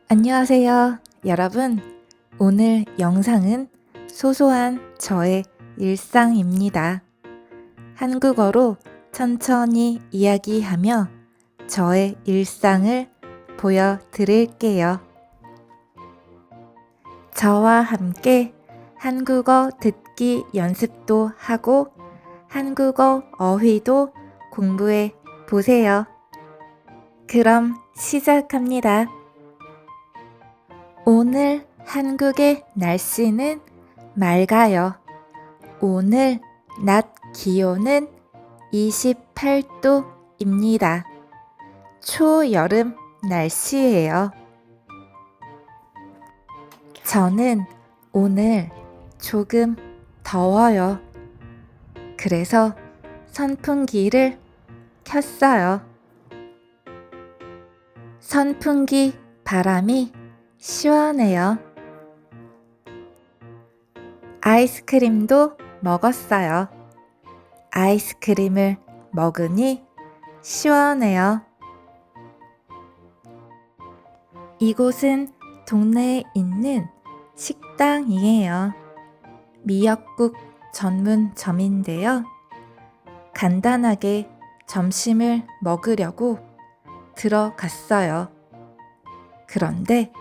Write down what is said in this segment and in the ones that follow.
안녕하세요, 여러분. 오늘 영상은 소소한 저의 일상입니다. 한국어로 천천히 이야기하며 저의 일상을 보여드릴게요. 저와 함께 한국어 듣기 연습도 하고 한국어 어휘도 공부해 보세요. 그럼 시작합니다. 오늘 한국의 날씨는 맑아요. 오늘 낮 기온은 28도입니다. 초여름 날씨예요. 저는 오늘 조금 더워요. 그래서 선풍기를 켰어요. 선풍기 바람이 시원해요. 아이스크림도 먹었어요. 아이스크림을 먹으니 시원해요. 이곳은 동네에 있는 식당이에요. 미역국 전문점인데요. 간단하게 점심을 먹으려고 들어갔어요. 그런데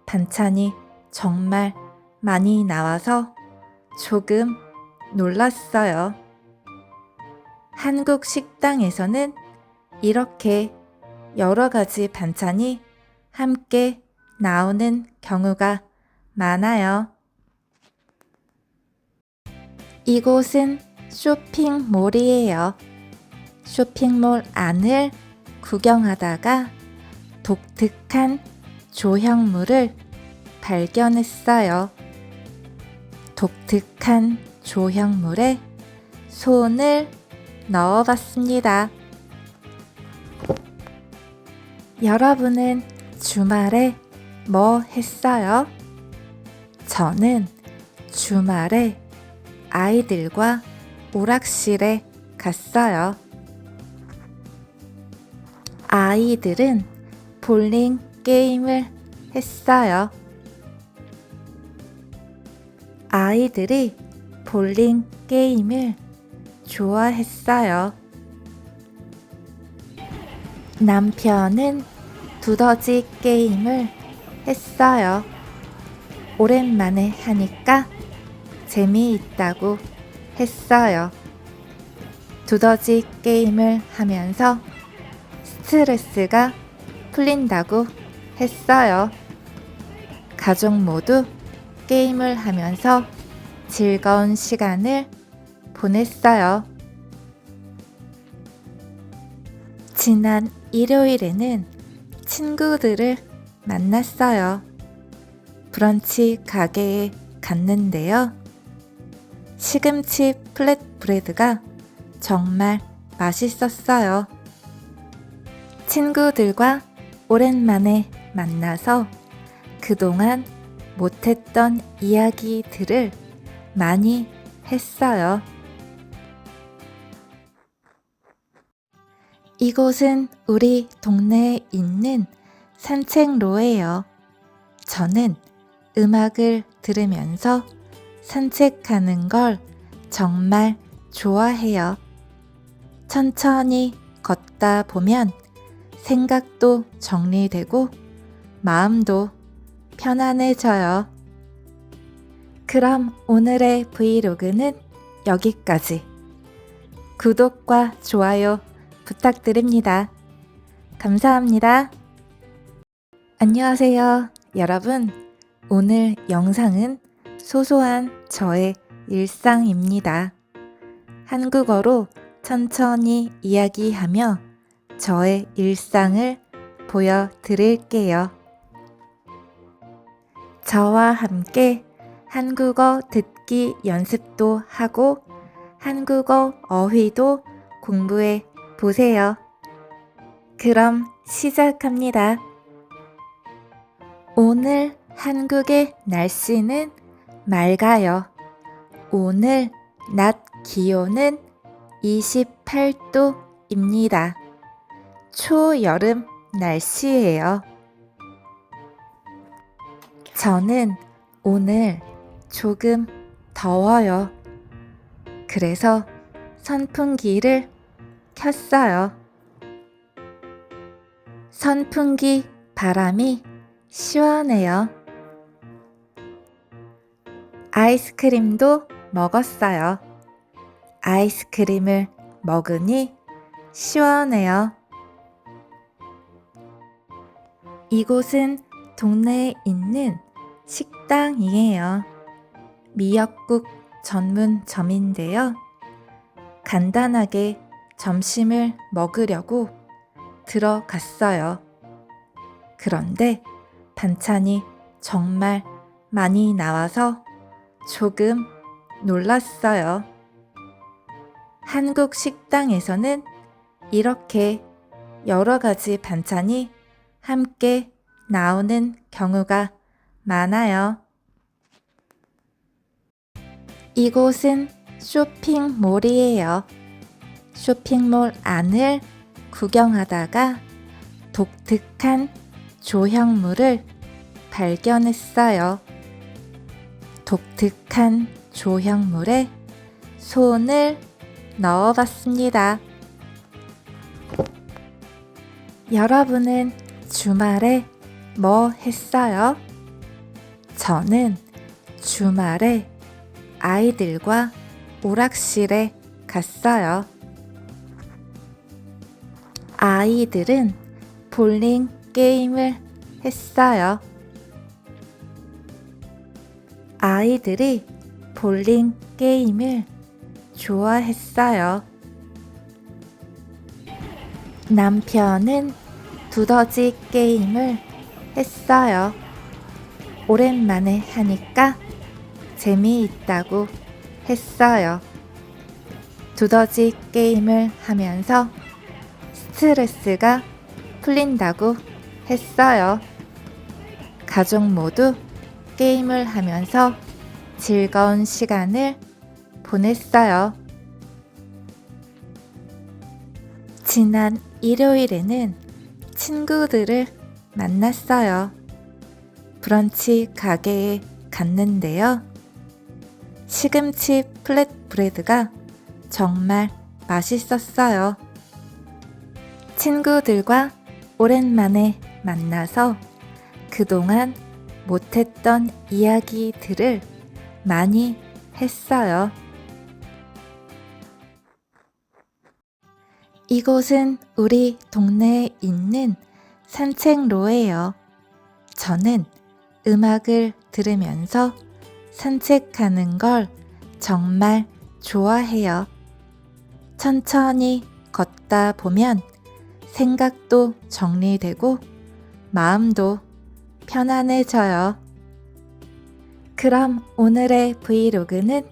반찬이 정말 많이 나와서 조금 놀랐어요. 한국 식당에서는 이렇게 여러 가지 반찬이 함께 나오는 경우가 많아요. 이곳은 쇼핑몰이에요. 쇼핑몰 안을 구경하다가 독특한 조형물을 발견했어요. 독특한 조형물에 손을 넣어봤습니다. 여러분은 주말에 뭐 했어요? 저는 주말에 아이들과 오락실에 갔어요. 아이들은 볼링 게임을 했어요. 아이들이 볼링 게임을 좋아했어요. 남편은 두더지 게임을 했어요. 오랜만에 하니까 재미있다고 했어요. 두더지 게임을 하면서 스트레스가 풀린다고 했어요. 가족 모두 게임을 하면서 즐거운 시간을 보냈어요. 지난 일요일에는 친구들을 만났어요. 브런치 가게에 갔는데요. 시금치 플랫브레드가 정말 맛있었어요. 친구들과 오랜만에 만나서 그동안 못했던 이야기들을 많이 했어요. 이곳은 우리 동네에 있는 산책로예요. 저는 음악을 들으면서 산책하는 걸 정말 좋아해요. 천천히 걷다 보면 생각도 정리되고 마음도 편안해져요. 그럼 오늘의 브이로그는 여기까지. 구독과 좋아요 부탁드립니다. 감사합니다. 안녕하세요, 여러분. 오늘 영상은 소소한 저의 일상입니다. 한국어로 천천히 이야기하며 저의 일상을 보여드릴게요. 저와 함께 한국어 듣기 연습도 하고 한국어 어휘도 공부해 보세요. 그럼 시작합니다. 오늘 한국의 날씨는 맑아요. 오늘 낮 기온은 28도입니다. 초여름 날씨예요. 저는 오늘 조금 더워요. 그래서 선풍기를 켰어요. 선풍기 바람이 시원해요. 아이스크림도 먹었어요. 아이스크림을 먹으니 시원해요. 이곳은 동네에 있는 식당이에요. 미역국 전문점인데요. 간단하게 점심을 먹으려고 들어갔어요. 그런데 반찬이 정말 많이 나와서 조금 놀랐어요. 한국 식당에서는 이렇게 여러 가지 반찬이 함께 나오는 경우가 많아요. 이곳은 쇼핑몰이에요. 쇼핑몰 안을 구경하다가 독특한 조형물을 발견했어요. 독특한 조형물에 손을 넣어봤습니다. 여러분은 주말에 뭐 했어요? 저는 주말에 아이들과 오락실에 갔어요. 아이들은 볼링 게임을 했어요. 아이들이 볼링 게임을 좋아했어요. 남편은 두더지 게임을 했어요. 오랜만에 하니까 재미있다고 했어요. 두더지 게임을 하면서 스트레스가 풀린다고 했어요. 가족 모두 게임을 하면서 즐거운 시간을 보냈어요. 지난 일요일에는 친구들을 만났어요. 브런치 가게에 갔는데요. 시금치 플랫브레드가 정말 맛있었어요. 친구들과 오랜만에 만나서 그동안 못했던 이야기들을 많이 했어요. 이곳은 우리 동네에 있는 산책로예요. 저는 음악을 들으면서 산책하는 걸 정말 좋아해요. 천천히 걷다 보면 생각도 정리되고 마음도 편안해져요. 그럼 오늘의 브이로그는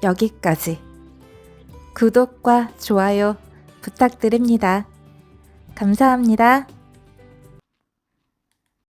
여기까지. 구독과 좋아요 부탁드립니다. 감사합니다.